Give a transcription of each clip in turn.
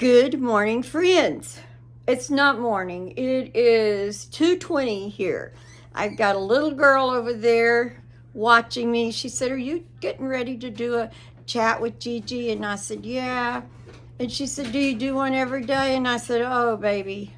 Good morning, friends. It's not morning. It is 2:20 here. I've got a little girl over there watching me. She said, "Are you getting ready to do a chat with Gigi?" And I said, "Yeah." And she said, "Do you do one every day?" And I said, "Oh, baby,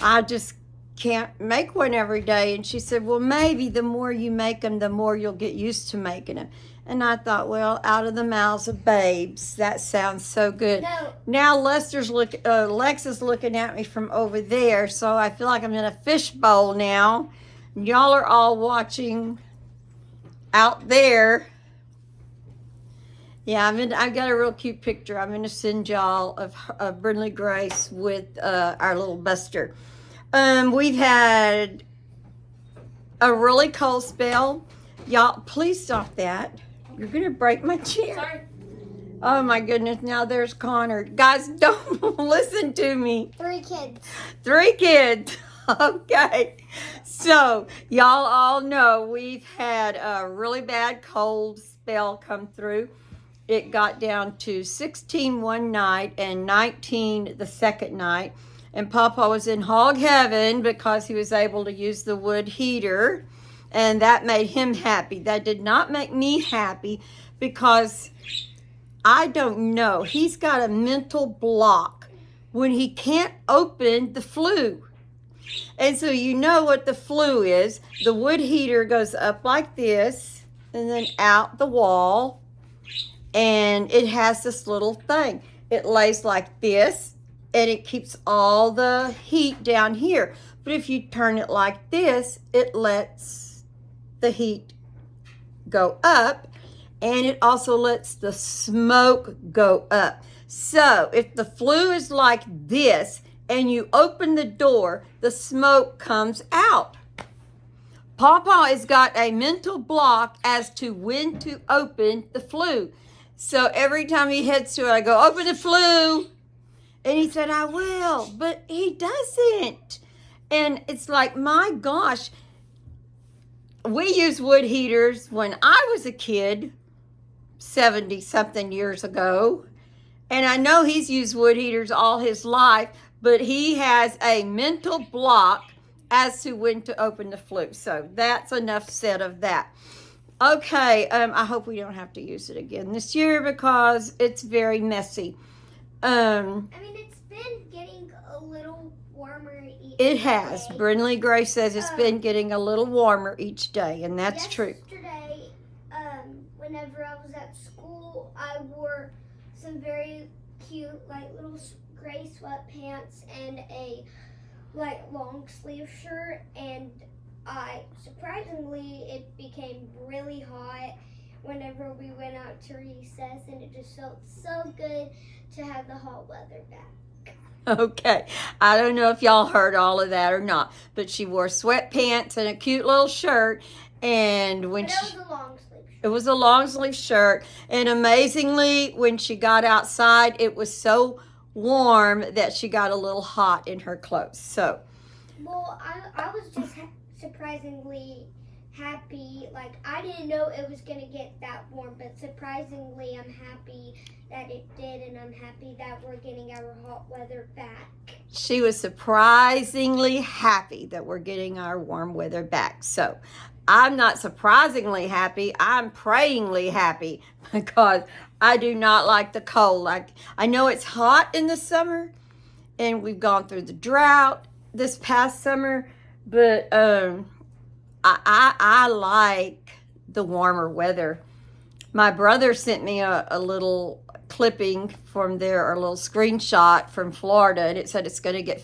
I just can't make one every day." And she said, "Well, maybe the more you make them, the more you'll get used to making them." And I thought, well, out of the mouths of babes, that sounds so good. No. Now Lex is looking at me from over there, so I feel like I'm in a fishbowl now. Y'all are all watching out there. Yeah, I've got a real cute picture. I'm going to send y'all of Brindley Grace with our little Buster. We've had a really cold spell. Y'all, please stop that. You're going to break my chair. Sorry. Oh my goodness, now there's Connor. Guys, don't listen to me. 3 kids. 3 kids. Okay. So, y'all all know we've had a really bad cold spell come through. It got down to 16 one night and 19 the second night. And Papa was in hog heaven because he was able to use the wood heater. And that made him happy. That did not make me happy because I don't know. He's got a mental block when he can't open the flue. And so you know what the flue is. The wood heater goes up like this and then out the wall. And it has this little thing. It lays like this and it keeps all the heat down here. But if you turn it like this, it lets the heat go up, and it also lets the smoke go up. So if the flue is like this and you open the door, the smoke comes out. Papa has got a mental block as to when to open the flue. So every time he heads to it, I go, "Open the flue." And he said, "I will," but he doesn't. And it's like, my gosh, we used wood heaters when I was a kid, 70 something years ago. And I know he's used wood heaters all his life, but he has a mental block as to when to open the flue. So that's enough said of that. Okay, I hope we don't have to use it again this year because it's very messy. I mean, it's been getting a little warmer each It has. day. Brindley Grace says it's been getting a little warmer each day, and that's true. Yesterday, whenever I was at school, I wore some very cute, little gray sweatpants and a, long sleeve shirt, and surprisingly, it became really hot whenever we went out to recess, and it just felt so good to have the hot weather back. Okay, I don't know if y'all heard all of that or not, but she wore sweatpants and a cute little shirt, and when But it was a long sleeve shirt. it was a long sleeve shirt, and amazingly, when she got outside, it was so warm that she got a little hot in her clothes. So, Well, I was just surprisingly happy. I didn't know it was going to get that warm, but surprisingly, I'm happy that it did, and I'm happy that we're getting our hot weather back. she was surprisingly happy that we're getting our warm weather back. So, I'm not surprisingly happy. I'm prayingly happy because I do not like the cold. I know it's hot in the summer, and we've gone through the drought this past summer, but I like the warmer weather. My brother sent me a little clipping from there, or a little screenshot from Florida, and it said it's going to get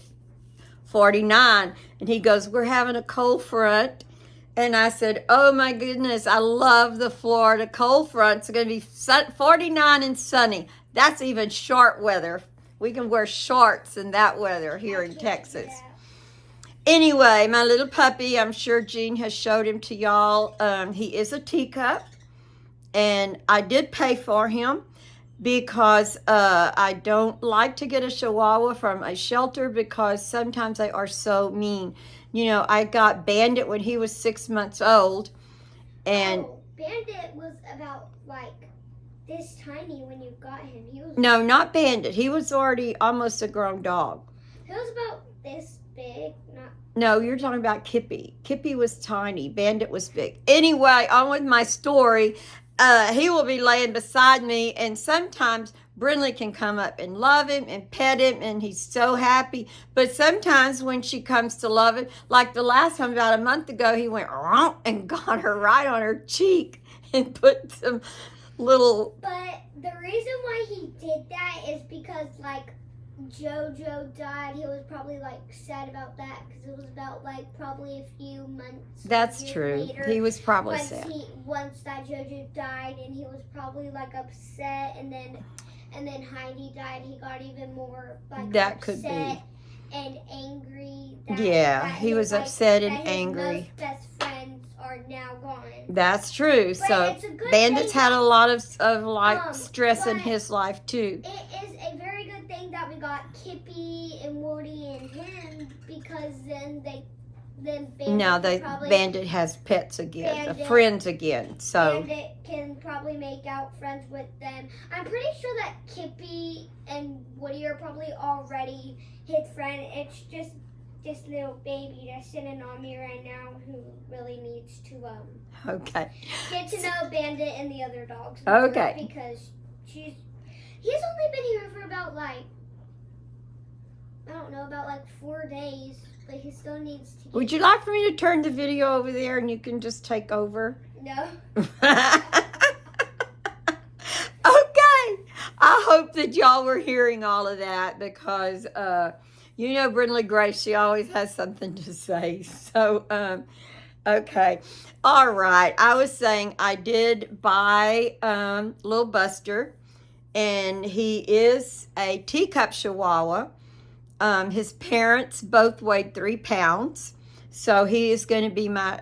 49. And he goes, "We're having a cold front." And I said, "Oh my goodness, I love the Florida cold front. It's going to be 49 and sunny." That's even short weather. We can wear shorts in that weather here in Texas. Yeah. Anyway, my little puppy, I'm sure Jean has showed him to y'all. He is a teacup, and I did pay for him because I don't like to get a Chihuahua from a shelter because sometimes they are so mean. You know, I got Bandit when he was 6 months old, and Bandit was about this tiny when you got him. He was No, not Bandit. He was already almost a grown dog. He was about this big. Not. No, you're talking about Kippy. Kippy was tiny. Bandit was big. Anyway, on with my story. He will be laying beside me, and sometimes Brinley can come up and love him and pet him, and he's so happy. But sometimes when she comes to love him, like the last time about a month ago, he went and got her right on her cheek and put some little... But the reason why he did that is because, like, JoJo died. He was probably, like, sad about that because it was about, like, probably a few months. That's true. Later, he was probably sad. Once that JoJo died, and he was probably, like, upset, and then Heidi died, he got even more, like, that upset could be. And angry. He was upset and angry. His best friends are now gone. That's true. But so Bandit's had a lot of stress in his life too. It is a very good thing that we got Kippy and Woody and him, because then Bandit has pets again, friends again. So Bandit can probably make out friends with them. I'm pretty sure that Kippy and Woody are probably already his friend. It's just this little baby that's sitting on me right now who really needs to get to know Bandit and the other dogs. Okay. Because he's only been here for about about 4 days, but he still needs to. Would you like for me to turn the video over there and you can just take over? No. Okay. I hope that y'all were hearing all of that because you know Brinley Grace, she always has something to say. So, okay. All right. I was saying I did buy little Buster, and he is a teacup Chihuahua. His parents both weighed 3 pounds. So he is going to be my,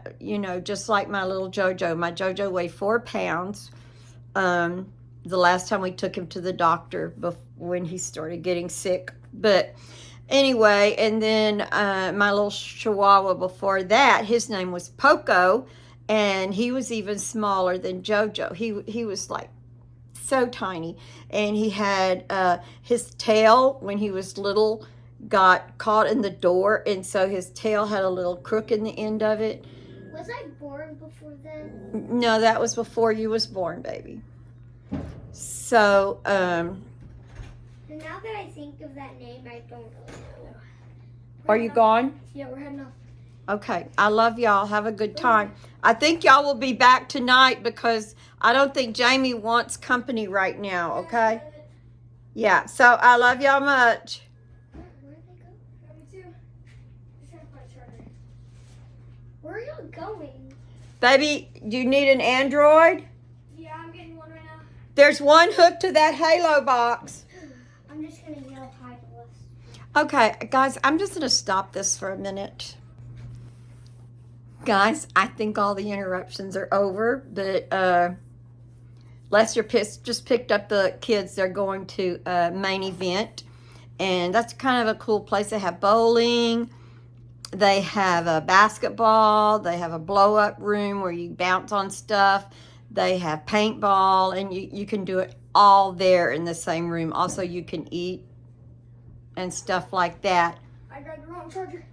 just like my little JoJo. My JoJo weighed 4 pounds. The last time we took him to the doctor when he started getting sick. But anyway, and then my little Chihuahua before that, his name was Poco, and he was even smaller than JoJo. He was like so tiny, and he had his tail when he was little got caught in the door, and so his tail had a little crook in the end of it. Was I born before then? No, that was before you was born, baby. So, now that I think of that name, I don't really know. Are you gone? Yeah, we're heading off. Okay. I love y'all. Have a good time. I think y'all will be back tonight because I don't think Jamie wants company right now, okay? Yeah. So, I love y'all much. Where'd they go? Me too. Just trying to find a charger. Where are y'all going? Baby, do you need an Android? Yeah, I'm getting one right now. There's one hooked to that Halo box. I'm just going to yell hi to us. Okay, guys, I'm just going to stop this for a minute. Guys, I think all the interruptions are over, but Lester just picked up the kids. They're going to main event, and that's kind of a cool place. They have bowling. They have a basketball. They have a blow-up room where you bounce on stuff. They have paintball, and you can do it all there in the same room. Also, you can eat and stuff like that. I got the wrong charger.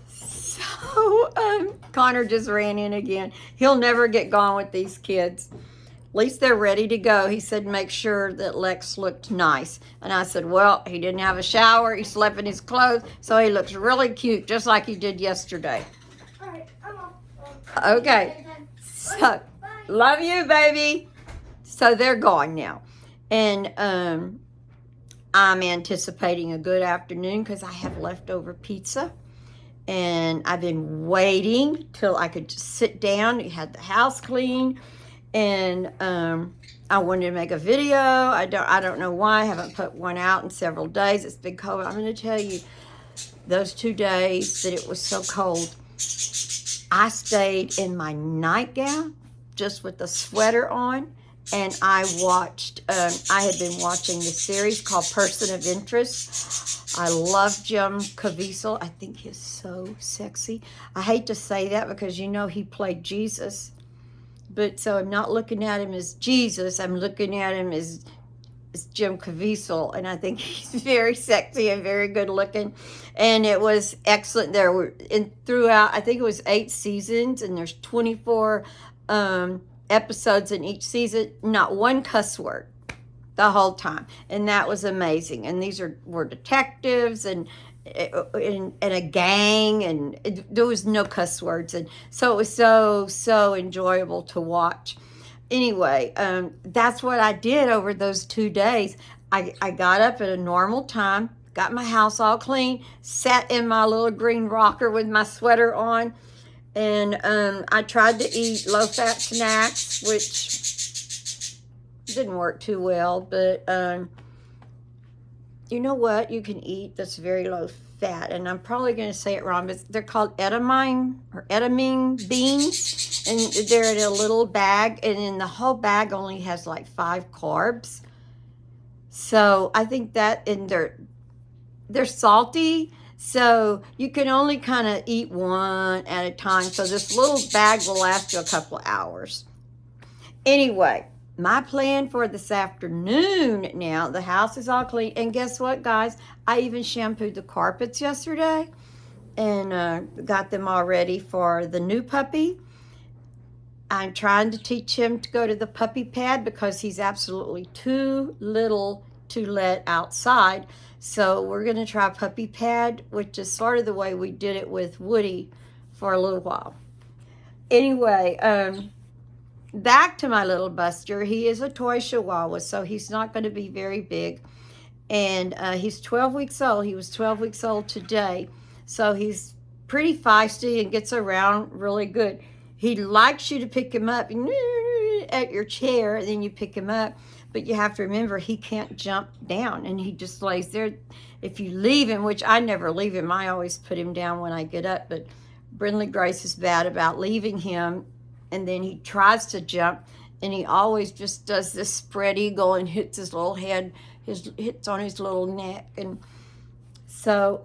So, Connor just ran in again. He'll never get gone with these kids. At least they're ready to go. He said make sure that Lex looked nice. And I said, well, he didn't have a shower. He slept in his clothes. So he looks really cute, just like he did yesterday. All right, I'm off. Okay. So, love you, baby. So they're gone now. And I'm anticipating a good afternoon because I have leftover pizza. And I've been waiting till I could just sit down. We had the house clean. And I wanted to make a video. I don't know why. I haven't put one out in several days. It's been cold. I'm going to tell you, those 2 days that it was so cold, I stayed in my nightgown just with the sweater on. And I watched, I had been watching this series called Person of Interest. I love Jim Caviezel. I think he's so sexy. I hate to say that because, he played Jesus. But so I'm not looking at him as Jesus. I'm looking at him as Jim Caviezel, and I think he's very sexy and very good looking. And it was excellent. There were throughout, I think it was 8 seasons, and there's 24 episodes in each season. Not one cuss word the whole time, and that was amazing. And these were detectives and a gang, and there was no cuss words, and so it was so enjoyable to watch. Anyway, that's what I did over those 2 days. I got up at a normal time, got my house all clean, sat in my little green rocker with my sweater on, and I tried to eat low-fat snacks, which didn't work too well, but you know what you can eat that's very low fat, and I'm probably going to say it wrong, but they're called edamame beans, and they're in a little bag, and then the whole bag only has like 5 carbs. So I think that, and they're salty, so you can only kind of eat one at a time. So this little bag will last you a couple of hours. Anyway, my plan for this afternoon now, the house is all clean. And guess what, guys? I even shampooed the carpets yesterday and got them all ready for the new puppy. I'm trying to teach him to go to the puppy pad because he's absolutely too little to let outside. So we're going to try puppy pad, which is sort of the way we did it with Woody for a little while. Anyway, back to my little Buster. He is a toy Chihuahua, so he's not going to be very big. And he's 12 weeks old. He was 12 weeks old today. So he's pretty feisty and gets around really good. He likes you to pick him up at your chair, and then you pick him up. But you have to remember, he can't jump down, and he just lays there. If you leave him, which I never leave him, I always put him down when I get up. But Brindley Grace is bad about leaving him. And then he tries to jump, and he always just does this spread eagle and hits his little head, hits on his little neck. And so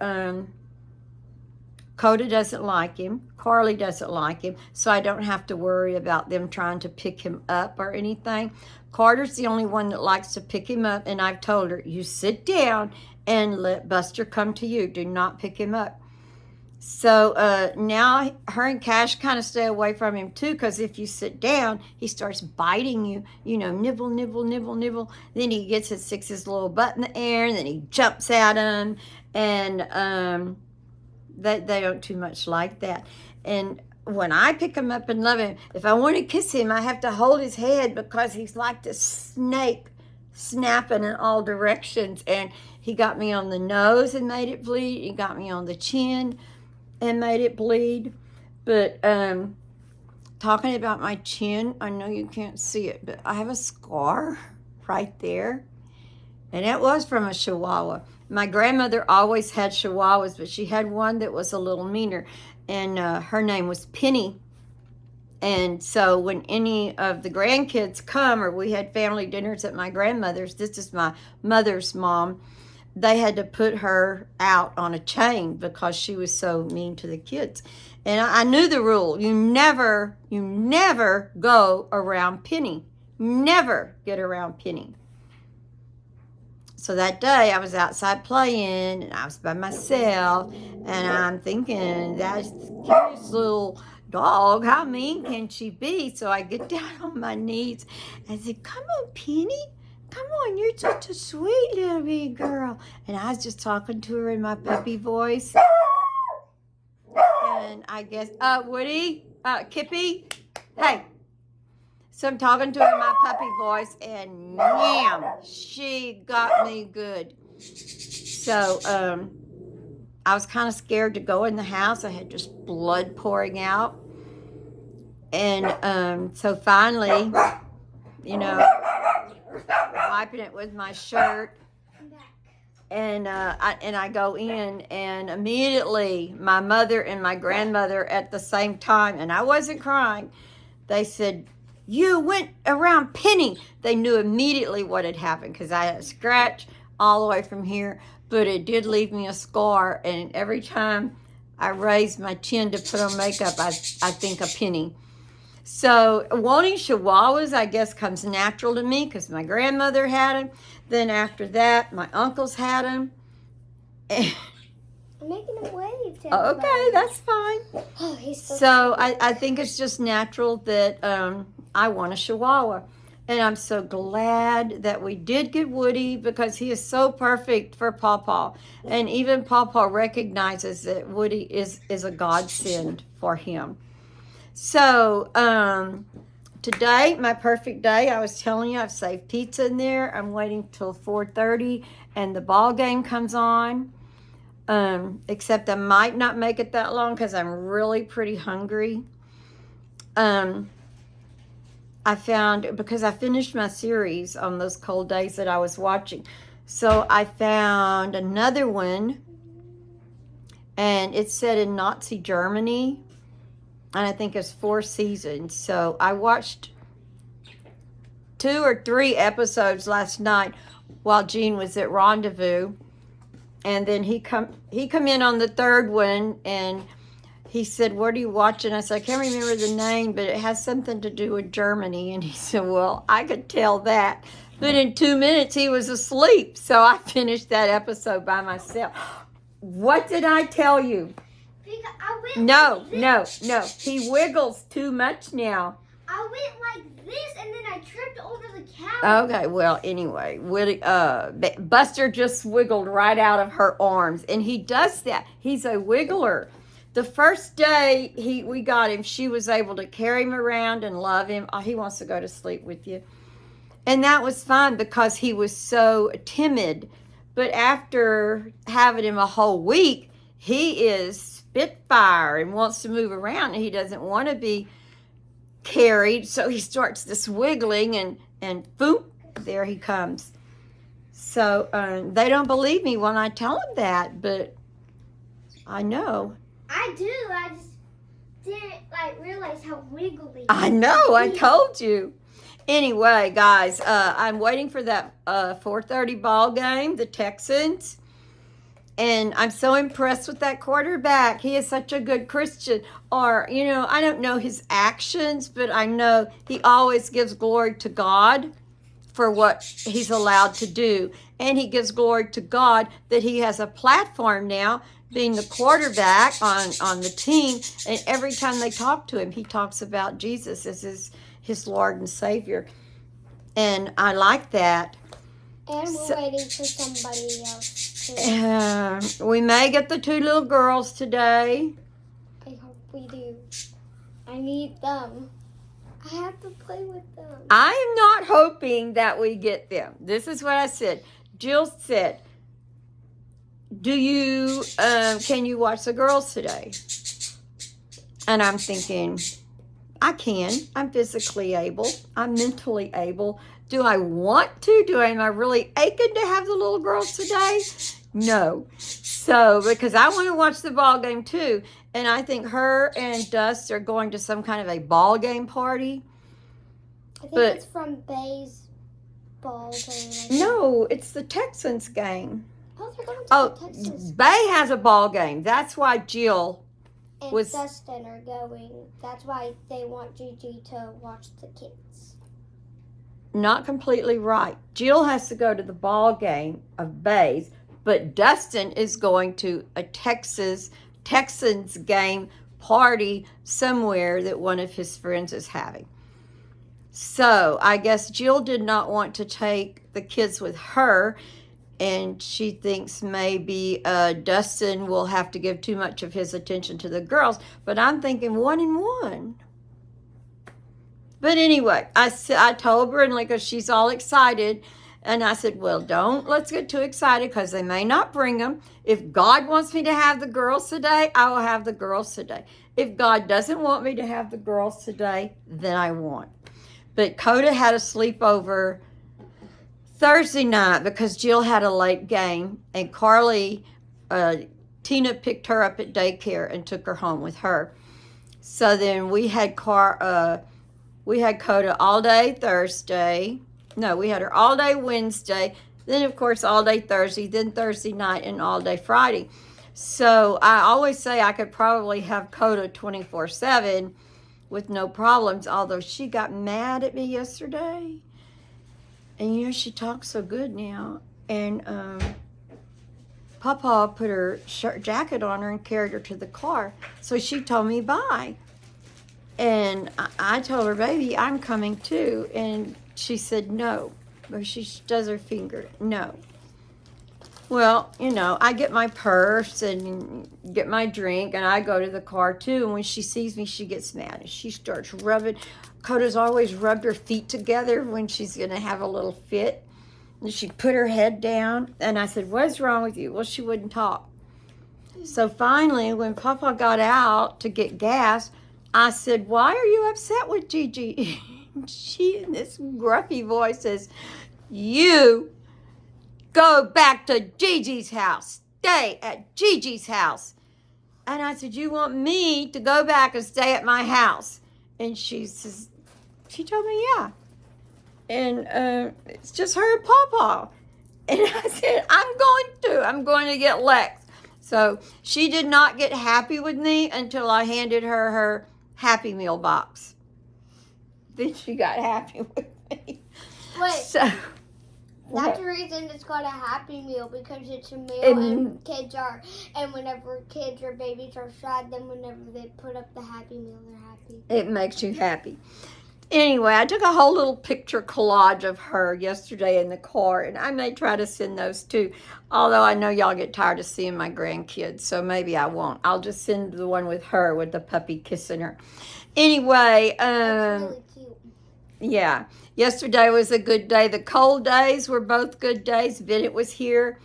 Coda doesn't like him. Carly doesn't like him, so I don't have to worry about them trying to pick him up or anything. Carter's the only one that likes to pick him up, and I've told her, you sit down and let Buster come to you. Do not pick him up. So now her and Cash kind of stay away from him too, because if you sit down, he starts biting you, nibble, nibble, nibble, nibble. Then he gets and sticks his little butt in the air, and then he jumps at him, and they don't too much like that. And when I pick him up and love him, if I want to kiss him, I have to hold his head because he's like this snake snapping in all directions. And he got me on the nose and made it bleed. He got me on the chin and made it bleed. But talking about my chin, I know you can't see it, but I have a scar right there, and it was from a Chihuahua. My grandmother always had Chihuahuas, but she had one that was a little meaner, and her name was Penny. And so when any of the grandkids come, or we had family dinners at my grandmother's, this is my mother's mom, they had to put her out on a chain because she was so mean to the kids. And I knew the rule. You never go around Penny. Never get around Penny. So that day I was outside playing, and I was by myself, and I'm thinking, that's the cutest little dog. How mean can she be? So I get down on my knees and say, come on, Penny. Come on, you're just a sweet little big girl. And I was just talking to her in my puppy voice. And I guess, Woody, Kippy, hey. So I'm talking to her in my puppy voice, and yam, she got me good. So I was kind of scared to go in the house. I had just blood pouring out. And so finally, wiping it with my shirt, and I go in, and immediately my mother and my grandmother at the same time, and I wasn't crying, they said, you went around Penny. They knew immediately what had happened because I had a scratch all the way from here, but it did leave me a scar, and every time I raise my chin to put on makeup, I think of Penny. So wanting chihuahuas, I guess, comes natural to me because my grandmother had them. Then after that, my uncles had them. I'm making a wave to Okay, everybody. that's fine. Oh, he's So I think it's just natural that I want a chihuahua. And I'm so glad that we did get Woody because he is so perfect for Pawpaw. And even Pawpaw recognizes that Woody is a godsend for him. So today, my perfect day, I was telling you I've saved pizza in there. I'm waiting till 4:30 and the ball game comes on. Except I might not make it that long because I'm really pretty hungry. I found, because I finished my series on those cold days that I was watching, so I found another one, and it's set in Nazi Germany, and I think it's 4 seasons. So I watched 2 or 3 episodes last night while Gene was at Rendezvous, and then he come in on the 3rd one, and he said, "What are you watching?" I said, "I can't remember the name, but it has something to do with Germany." And he said, "Well, I could tell that." But in 2 minutes, he was asleep. So I finished that episode by myself. What did I tell you? No. He wiggles too much now. I went like this, and then I tripped over the couch. Okay, well, anyway, Buster just wiggled right out of her arms. And he does that. He's a wiggler. The first day we got him, she was able to carry him around and love him. Oh, he wants to go to sleep with you. And that was fine because he was so timid. But after having him a whole week, he is spitfire and wants to move around. And he doesn't want to be carried. So he starts this wiggling and boom, there he comes. So they don't believe me when I tell them that, but I know. I do. I just didn't realize how wiggly. I know. I told you. Anyway, guys, I'm waiting for that 4:30 ball game, the Texans. And I'm so impressed with that quarterback. He is such a good Christian. Or, I don't know his actions, but I know he always gives glory to God for what he's allowed to do. And he gives glory to God that he has a platform now, being the quarterback on the team. And every time they talk to him, he talks about Jesus as his Lord and Savior. And I like that. And we're waiting for somebody else to. We may get the 2 little girls today. I hope we do. I need them. I have to play with them. I am not hoping that we get them. This is what I said. Jill said, can you watch the girls today? And I'm thinking, I can. I'm physically able. I'm mentally able. Do I want to? Am I really aching to have the little girls today? No. So, because I want to watch the ball game too. And I think her and Dust are going to some kind of a ball game party. I think it's from Bay's ball game. No, it's the Texans game. Oh, they're going to the Texans. Bay has a ball game. That's why Jill and Dustin are going. That's why they want Gigi to watch the kids. Not completely right. Jill has to go to the ball game of Bay's, but Dustin is going to a Texans game party somewhere that one of his friends is having. So I guess Jill did not want to take the kids with her, and she thinks maybe Dustin will have to give too much of his attention to the girls. But I'm thinking 1 and 1. But anyway, I told Brindley, she's all excited. And I said, well, let's get too excited because they may not bring them. If God wants me to have the girls today, I will have the girls today. If God doesn't want me to have the girls today, then I won't. But Coda had a sleepover Thursday night because Jill had a late game. And Carly, Tina picked her up at daycare and took her home with her. So then we had Coda all day Thursday. No, we had her all day Wednesday. Then, of course, all day Thursday. Then Thursday night and all day Friday. So I always say I could probably have Coda 24/7 with no problems, although she got mad at me yesterday. And you know, she talks so good now. And Papa put her jacket on her and carried her to the car. So she told me bye. And I told her, baby, I'm coming too. And she said no. Or she does her finger, no. Well, you know, I get my purse and get my drink, and I go to the car too. And when she sees me, she gets mad. And she starts rubbing. Coda's always rubbed her feet together when she's going to have a little fit. And she put her head down. And I said, what's wrong with you? Well, she wouldn't talk. So finally, when Papa got out to get gas, I said, why are you upset with Gigi? She, in this gruffy voice, says, you go back to Gigi's house. Stay at Gigi's house. And I said, you want me to go back and stay at my house? And she says, she told me, yeah. And it's just her and Pawpaw. And I said, I'm going to get Lex. So she did not get happy with me until I handed her her Happy Meal box. Then she got happy with me. Wait. So, that's the reason it's called a Happy Meal, because it's a meal and kids are, and whenever kids or babies are sad, then whenever they put up the Happy Meal, they're happy. It makes you happy. Anyway, I took a whole little picture collage of her yesterday in the car, and I may try to send those too, although I know y'all get tired of seeing my grandkids, so maybe I won't. I'll just send the one with her, with the puppy kissing her. Anyway, That's really cute. Yeah, yesterday was a good day. The cold days were both good days. Bennett was here.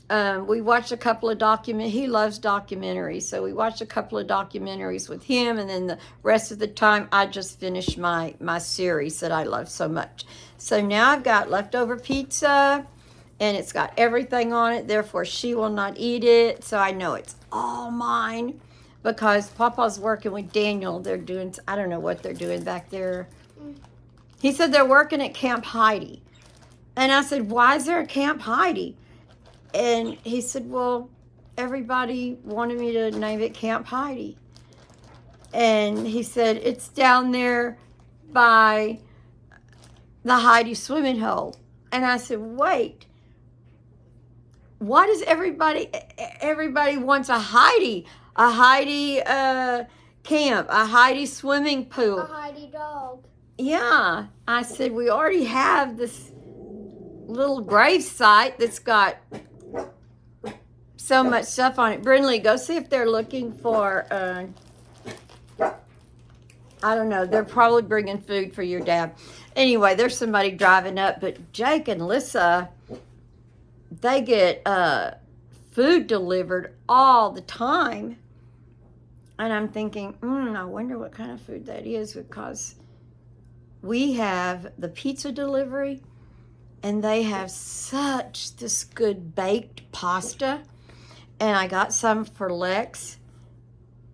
We watched a couple of he loves documentaries, so we watched a couple of documentaries with him, and then the rest of the time I just finished my series that I love so much. So now I've got leftover pizza, and it's got everything on it, therefore she will not eat it, so I know it's all mine, because Papa's working with Daniel. They're doing, I don't know what they're doing back there. He said they're working at Camp Heidi, and I said, why is there a Camp Heidi? And he said, well, everybody wanted me to name it Camp Heidi. And he said, it's down there by the Heidi swimming hole. And I said, wait, why does everybody wants a Heidi camp, a Heidi swimming pool? A Heidi dog. Yeah. I said, we already have this little grave site that's got so much stuff on it. Brindley, go see if they're looking for, I don't know, they're probably bringing food for your dad. Anyway, there's somebody driving up, but Jake and Lissa, they get food delivered all the time. And I'm thinking, I wonder what kind of food that is, because we have the pizza delivery, and they have such this good baked pasta. And I got some for Lex.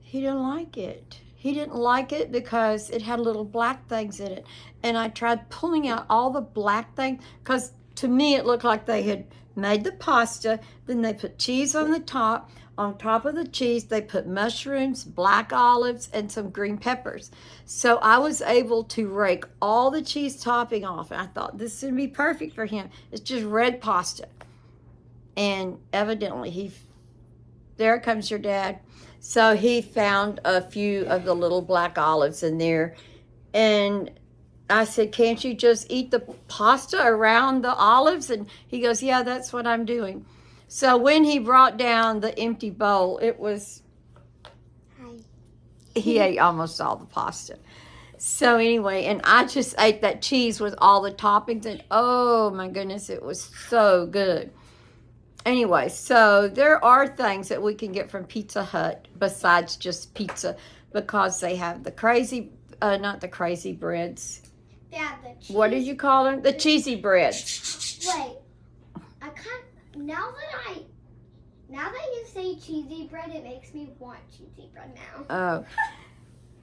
He didn't like it. He didn't like it because it had little black things in it. And I tried pulling out all the black things, because to me it looked like they had made the pasta, then they put cheese on the top. On top of the cheese, they put mushrooms, black olives, and some green peppers. So I was able to rake all the cheese topping off. And I thought, this would be perfect for him. It's just red pasta. And evidently, there comes your dad. So he found a few of the little black olives in there. And I said, can't you just eat the pasta around the olives? And he goes, yeah, that's what I'm doing. So when he brought down the empty bowl, it was, he ate almost all the pasta. So anyway, and I just ate that cheese with all the toppings, and oh my goodness, it was so good. Anyway, so there are things that we can get from Pizza Hut besides just pizza, because they have the crazy, not the crazy breads. They have the cheese. What did you call them? The cheesy breads. Wait, now that you say cheesy bread, it makes me want cheesy bread now. Oh,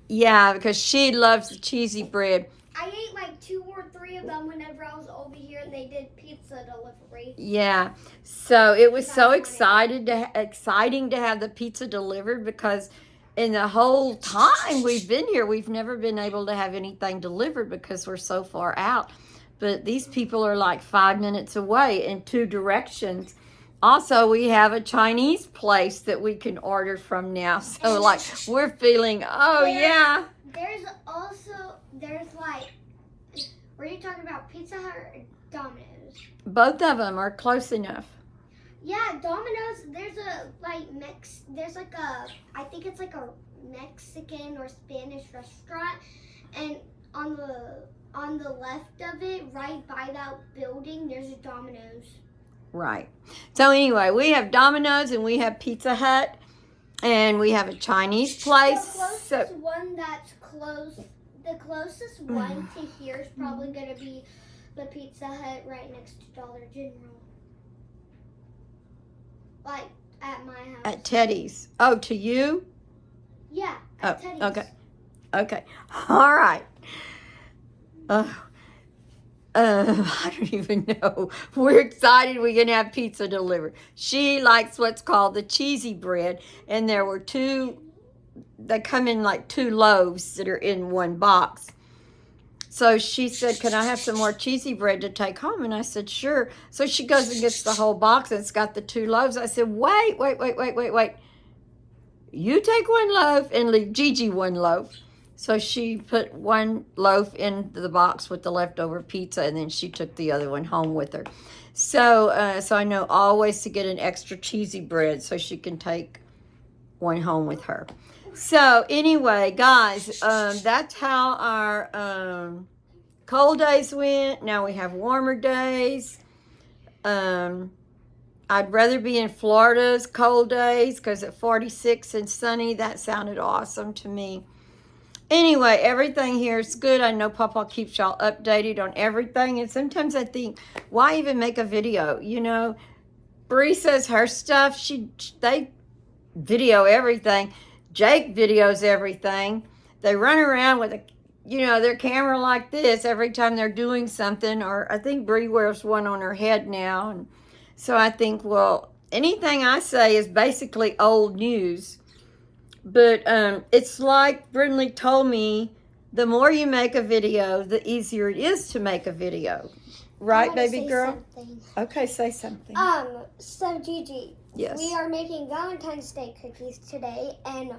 yeah, because she loves the cheesy bread. I ate like 2 or 3 of them whenever I was over here and they did pizza delivery. Yeah, so it was so exciting to have the pizza delivered, because in the whole time we've been here, we've never been able to have anything delivered because we're so far out. But these people are like 5 minutes away in two directions. Also, we have a Chinese place that we can order from now. So, like, we're feeling, oh, yeah. There's like, were you talking about Pizza Hut or Domino's? Both of them are close enough. Yeah, Domino's, I think it's like a Mexican or Spanish restaurant, and on the left of it, right by that building, there's a Domino's. Right. So anyway, we have Domino's and we have Pizza Hut, and we have a Chinese place. The closest one to here is probably going to be the Pizza Hut right next to Dollar General. Like, at my house. At Teddy's. Oh, to you? Yeah, at Teddy's. Okay. All right. I don't even know. We're excited we're going to have pizza delivered. She likes what's called the cheesy bread, and there were they come in like 2 loaves that are in one box. So she said, can I have some more cheesy bread to take home? And I said, sure. So she goes and gets the whole box, and it's got the 2 loaves. I said, wait. You take 1 loaf and leave Gigi 1 loaf. So she put 1 loaf in the box with the leftover pizza, and then she took the other one home with her. So I know always to get an extra cheesy bread so she can take 1 home with her. So anyway, guys, that's how our cold days went. Now we have warmer days. I'd rather be in Florida's cold days because at 46 and sunny, that sounded awesome to me. Anyway, everything here is good. I know Papa keeps y'all updated on everything. And sometimes I think, why even make a video? You know, Bree says her stuff, they video everything. Jake videos everything. They run around with their camera like this every time they're doing something. Or I think Bree wears one on her head now. And so I think, well, anything I say is basically old news. But it's like Brindley told me, the more you make a video, the easier it is to make a video. Right, baby girl? Something. Okay, say something. So Gigi, yes. We are making Valentine's Day cookies today, and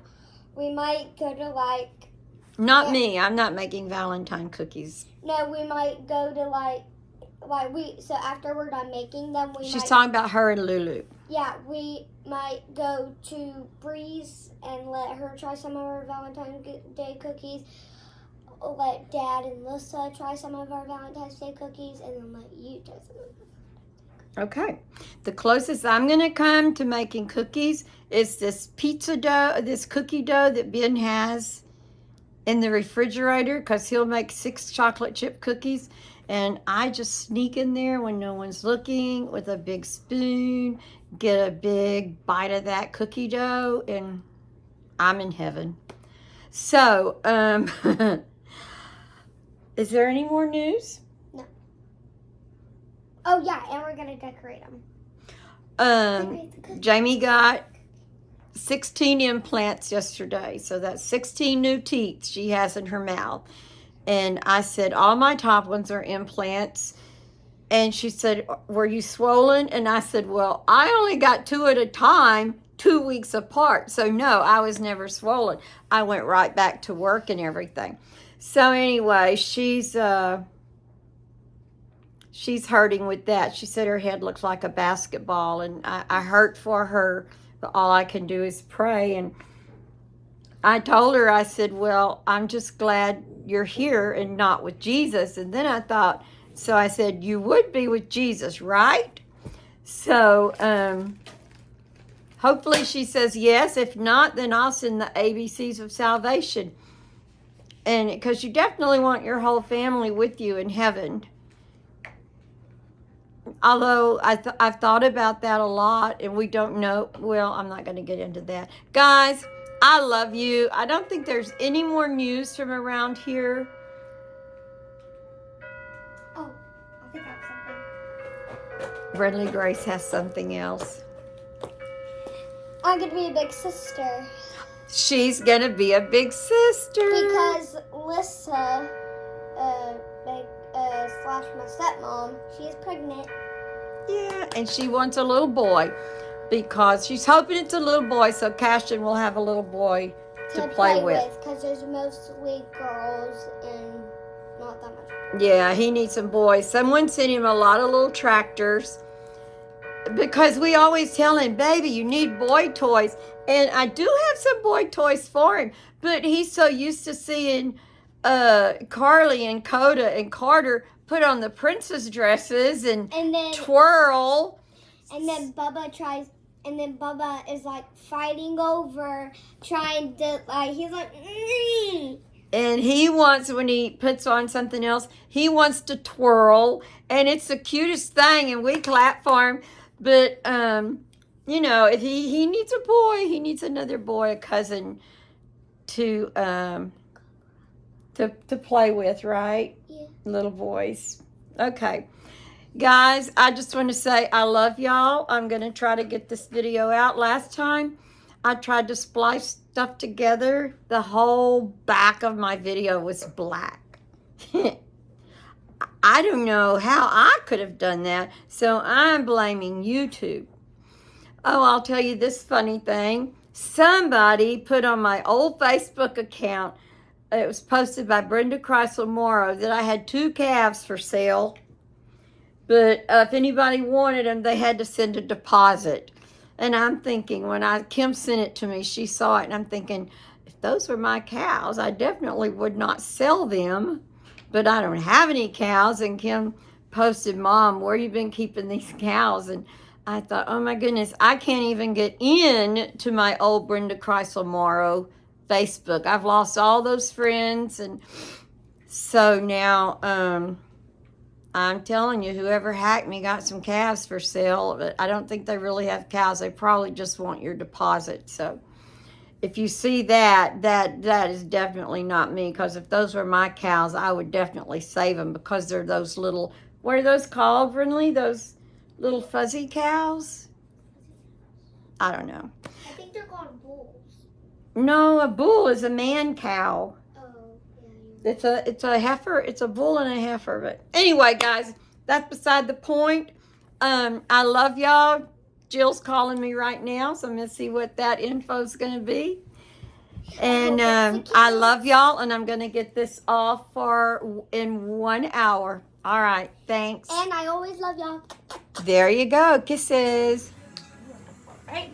we might go to Not me. I'm not making Valentine cookies. No, we might go to so after we're done making them, She's talking about her and Lulu. Yeah, we might go to Bree's and let her try some of our Valentine's Day cookies. Let Dad and Lissa try some of our Valentine's Day cookies, and then let you try some of them. Okay. The closest I'm going to come to making cookies is this pizza dough, this cookie dough that Ben has in the refrigerator, because he'll make 6 chocolate chip cookies. And I just sneak in there when no one's looking with a big spoon, get a big bite of that cookie dough, and I'm in heaven. So, is there any more news? No. Oh, yeah, and we're going to decorate them. Jamie got 16 implants yesterday. So that's 16 new teeth she has in her mouth. And I said, all my top ones are implants. And she said, were you swollen? And I said, well, I only got 2 at a time, 2 weeks apart. So no, I was never swollen. I went right back to work and everything. So anyway, she's hurting with that. She said her head looks like a basketball, and I hurt for her, but all I can do is pray. And I told her, I said, well, I'm just glad you're here and not with Jesus. And then I thought, so I said, you would be with Jesus, right? So hopefully she says yes. If not, then I'll send the ABCs of salvation. And because you definitely want your whole family with you in heaven. Although I've thought about that a lot, and we don't know. Well, I'm not going to get into that. Guys, I love you. I don't think there's any more news from around here. Oh, I think I have something. Brindley Grace has something else. I'm going to be a big sister. she's gonna be a big sister. Because Lissa, slash my stepmom, she's pregnant. Yeah, and she wants a little boy because she's hoping it's a little boy, so Cashin will have a little boy to play with. Because there's mostly girls and not that much. Yeah, he needs some boys. Someone sent him a lot of little tractors because we always tell him, baby, you need boy toys. And I do have some boy toys for him, but he's so used to seeing Carly and Coda and Carter put on the princess dresses and then twirl. And then Bubba is like fighting over, trying to he's like. And he wants, when he puts on something else, he wants to twirl, and it's the cutest thing, and we clap for him. But if he needs a boy, he needs another boy, a cousin to play with, right? Yeah. Little boys. Okay. Guys, I just want to say I love y'all. I'm going to try to get this video out. Last time, I tried to splice stuff together. The whole back of my video was black. I don't know how I could have done that, so I'm blaming YouTube. Oh, I'll tell you this funny thing. Somebody put on my old Facebook account, it was posted by Brenda Chrysler Morrow, that I had 2 calves for sale. But if anybody wanted them, they had to send a deposit. And I'm thinking, when Kim sent it to me, she saw it, and I'm thinking, if those were my cows, I definitely would not sell them. But I don't have any cows. And Kim posted, Mom, where you been keeping these cows? And I thought, oh my goodness, I can't even get in to my old Brenda Chrysler Morrow Facebook. I've lost all those friends. And so now, I'm telling you, whoever hacked me got some calves for sale, but I don't think they really have cows. They probably just want your deposit. So if you see that is definitely not me, because if those were my cows, I would definitely save them, because they're those little, what are those called, Brinley? Those little fuzzy cows? I don't know. I think they're called bulls. No, a bull is a man cow. It's a heifer. It's a bull and a heifer. But anyway, guys, that's beside the point. I love y'all. Jill's calling me right now, so I'm going to see what that info's going to be. And I love y'all, and I'm going to get this off in 1 hour. All right, thanks. And I always love y'all. There you go. Kisses. All right.